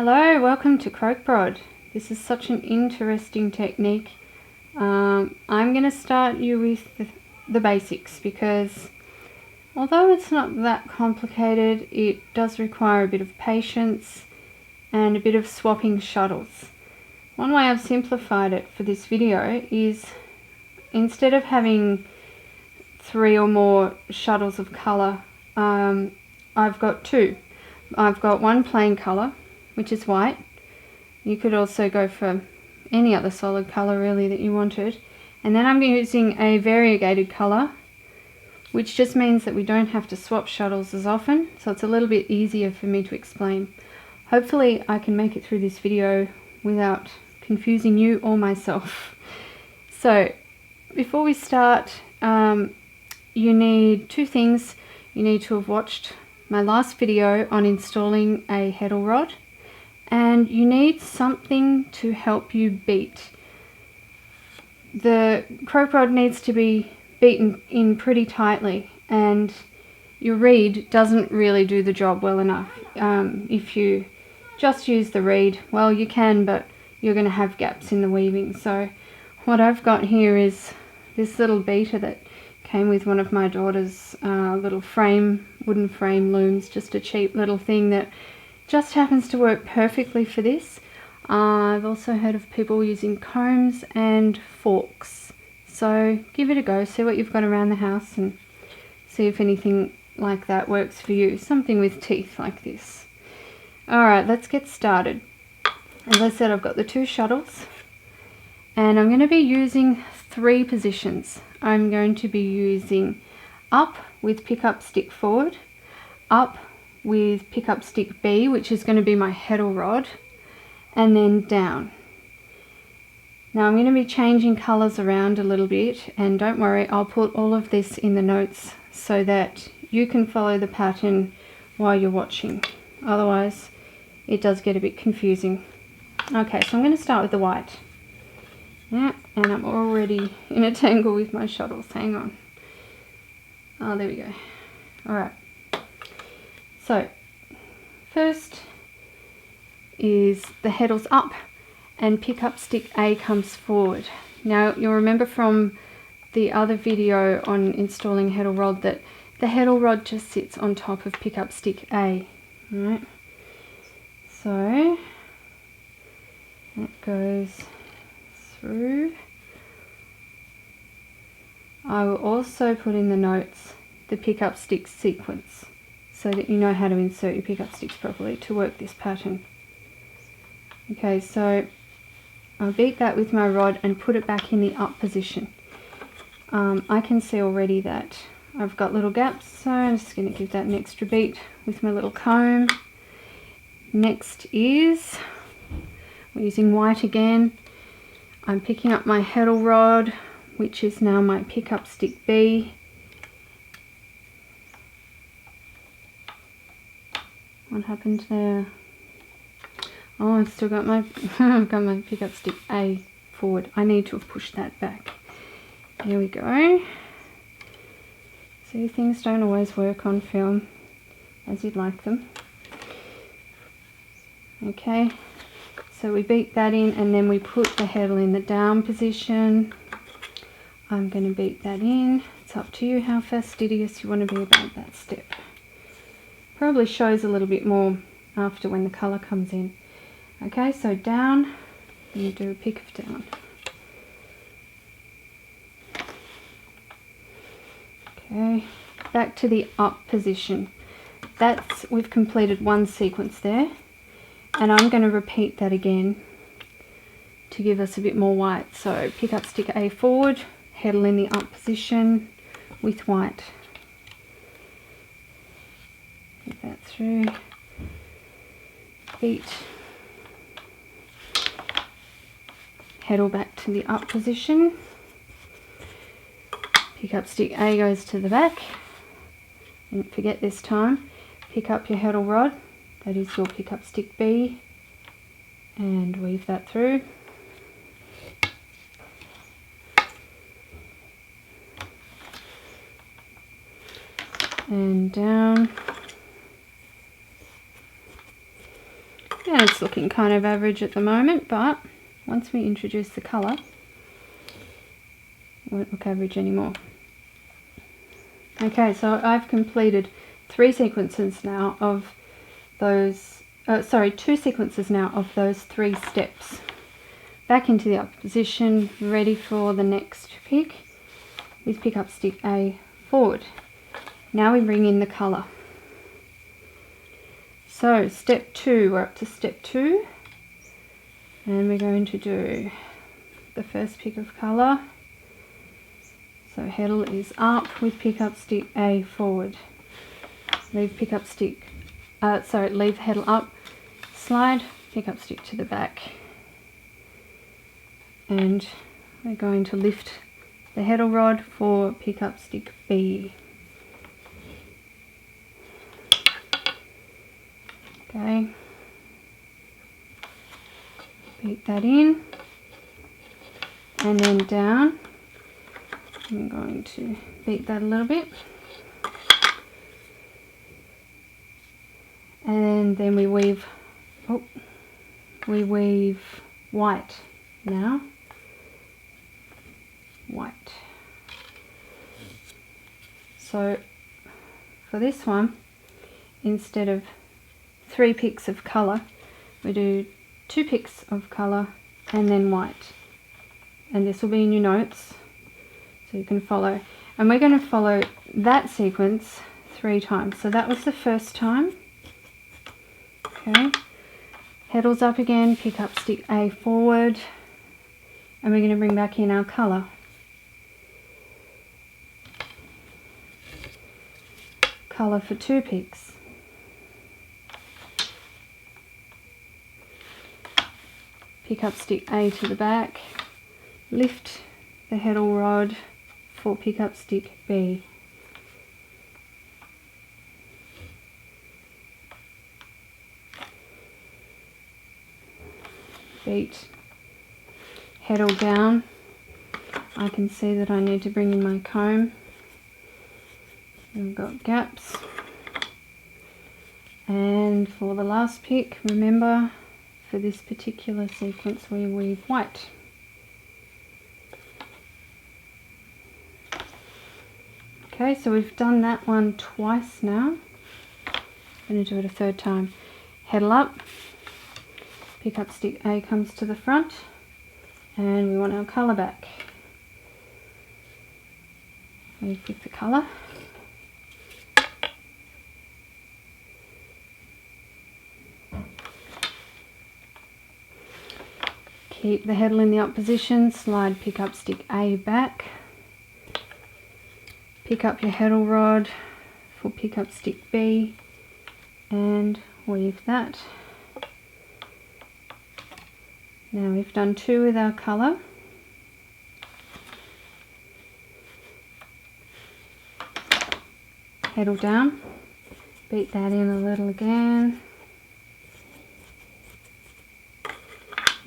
Hello, welcome to Krokbragd. This is such an interesting technique. I'm going to start you with the basics because although it's not that complicated, it does require a bit of patience and a bit of swapping shuttles. One way I've simplified it for this video is instead of having 3 or more shuttles of colour, I've got 2. I've got one plain colour, which is white. You could also go for any other solid colour really that you wanted. And then I'm using a variegated colour, which just means that we don't have to swap shuttles as often, so it's a little bit easier for me to explain. Hopefully I can make it through this video without confusing you or myself. So before we start, you need 2 things. You need to have watched my last video on installing a heddle rod, and you need something to help you beat. The Krokbragd needs to be beaten in pretty tightly, and your reed doesn't really do the job well enough. If you just use the reed, well, you can, but you're going to have gaps in the weaving. So what I've got here is this little beater that came with one of my daughter's little wooden frame looms, just a cheap little thing that just happens to work perfectly for this. I've also heard of people using combs and forks. So give it a go, see what you've got around the house and see if anything like that works for you. Something with teeth like this. Alright, let's get started. As I said, I've got the 2 shuttles and I'm going to be using 3 positions. I'm going to be using up with pick up stick forward, up with pick up stick B, which is going to be my heddle rod, and then down. Now I'm going to be changing colours around a little bit, and don't worry, I'll put all of this in the notes so that you can follow the pattern while you're watching. Otherwise it does get a bit confusing. Okay, so I'm going to start with the white. Yeah, and I'm already in a tangle with my shuttles. Hang on. Oh, there we go. Alright. So, first is the heddle's up and pick up stick A comes forward. Now, you'll remember from the other video on installing heddle rod that the heddle rod just sits on top of pick up stick A. Alright. So, that goes through. I will also put in the notes the pick up stick sequence so that you know how to insert your pick up sticks properly to work this pattern. Okay, so I'll beat that with my rod and put it back in the up position. I can see already that I've got little gaps, so I'm just going to give that an extra beat with my little comb. Next is, we're using white again. I'm picking up my heddle rod, which is now my pick up stick B. What happened there? Oh, I've still got my I've got my pick up stick A forward. I need to have pushed that back. There we go. See, things don't always work on film as you'd like them. Okay. So we beat that in and then we put the heddle in the down position. I'm going to beat that in. It's up to you how fastidious you want to be about that step. Probably shows a little bit more after when the colour comes in. Okay, so down, and you do a pick of down. Okay, back to the up position. We've completed one sequence there. And I'm going to repeat that again to give us a bit more white. So pick up stick A forward, heddle in the up position with white. Get that through. Beat. Heddle back to the up position. Pick up stick A goes to the back. And forget this time. Pick up your heddle rod. That is your pick up stick B, and weave that through. And down. And it's looking kind of average at the moment, but once we introduce the colour, it won't look average anymore. Okay, so I've completed 3 sequences now of those, 2 sequences now of those 3 steps. Back into the up position, ready for the next pick, with pick up stick A forward. Now we bring in the colour. So step 2, we're up to step 2, and we're going to do the first pick of colour. So heddle is up with pick up stick A forward. Leave pick up stick, leave heddle up, slide pick up stick to the back, and we're going to lift the heddle rod for pick up stick B. Okay, beat that in, and then down. I'm going to beat that a little bit, and then we weave white now. White. So for this one, instead of 3 picks of colour, we do 2 picks of colour and then white, and this will be in your notes so you can follow. And we're going to follow that sequence 3 times. So that was the first time. Okay, heddles up again, pick up stick A forward, and we're going to bring back in our colour. Colour for 2 picks. Pick up stick A to the back, lift the heddle rod for pick up stick B. Beat heddle down. I can see that I need to bring in my comb. I've got gaps. And for the last pick, remember, for this particular sequence we weave white. Okay, so we've done that one twice now. I'm going to do it a 3rd time. Heddle up, pick up stick A comes to the front, and we want our colour back. We pick the colour. Keep the heddle in the up position, slide pick up stick A back. Pick up your heddle rod for pick up stick B and weave that. Now we've done 2 with our colour. Heddle down, beat that in a little again.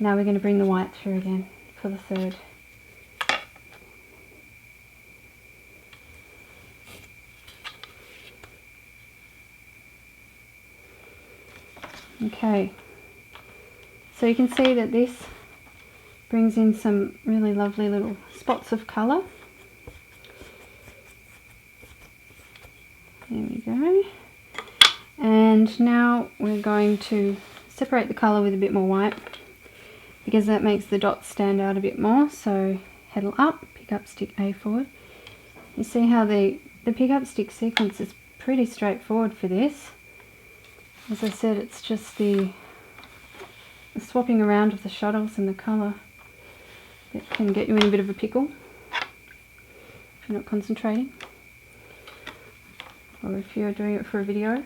Now we're going to bring the white through again for the 3rd. Okay, so you can see that this brings in some really lovely little spots of colour. There we go. And now we're going to separate the colour with a bit more white, because that makes the dots stand out a bit more. So heddle up, pick up stick A forward. You see how the pick up stick sequence is pretty straightforward for this. As I said, it's just the swapping around of the shuttles and the colour that can get you in a bit of a pickle if you're not concentrating, or if you're doing it for a video.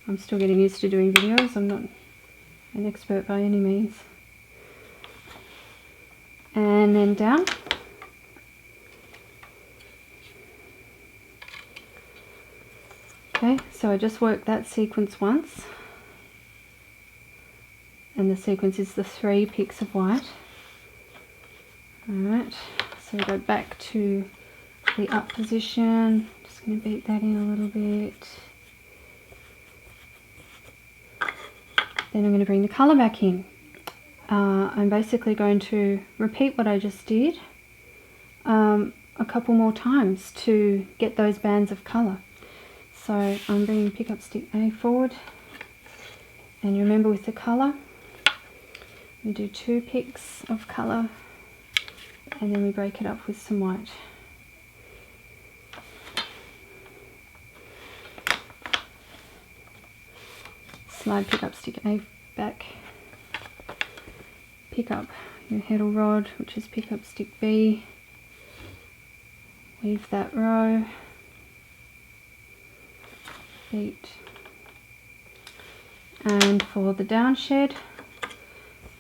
I'm still getting used to doing videos. I'm not an expert by any means. And then down. Okay, so I just worked that sequence once, and the sequence is the 3 picks of white. Alright, so we go back to the up position. Just going to beat that in a little bit. Then I'm going to bring the colour back in. I'm basically going to repeat what I just did a couple more times to get those bands of colour. So I'm bringing pickup stick A forward, and you remember with the colour, we do 2 picks of colour and then we break it up with some white. Slide pickup stick A back, pick up your heddle rod, which is pickup stick B, weave that row, beat, and for the downshed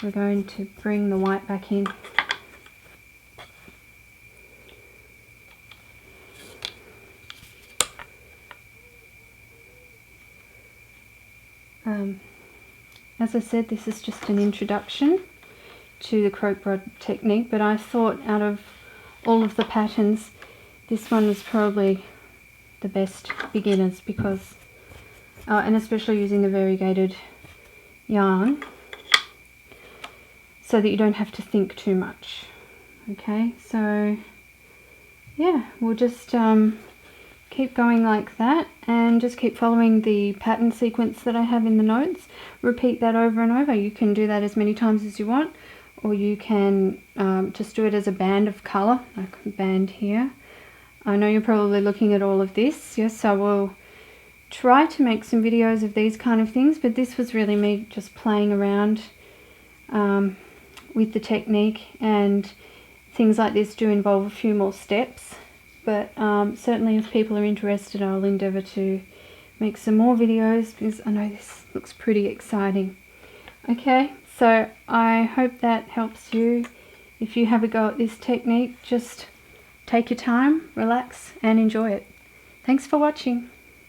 we're going to bring the white back in. As I said, this is just an introduction to the Krokbragd technique, but I thought out of all of the patterns, this one was probably the best beginners because, and especially using the variegated yarn, so that you don't have to think too much. Okay, so yeah, we'll just keep going like that and just keep following the pattern sequence that I have in the notes. Repeat that over and over. You can do that as many times as you want, or you can just do it as a band of colour, like a band here. I know you're probably looking at all of this. Yes, I will try to make some videos of these kind of things, but this was really me just playing around with the technique, and things like this do involve a few more steps. But certainly if people are interested, I'll endeavour to make some more videos because I know this looks pretty exciting. Okay, so I hope that helps you. If you have a go at this technique, just take your time, relax and enjoy it. Thanks for watching.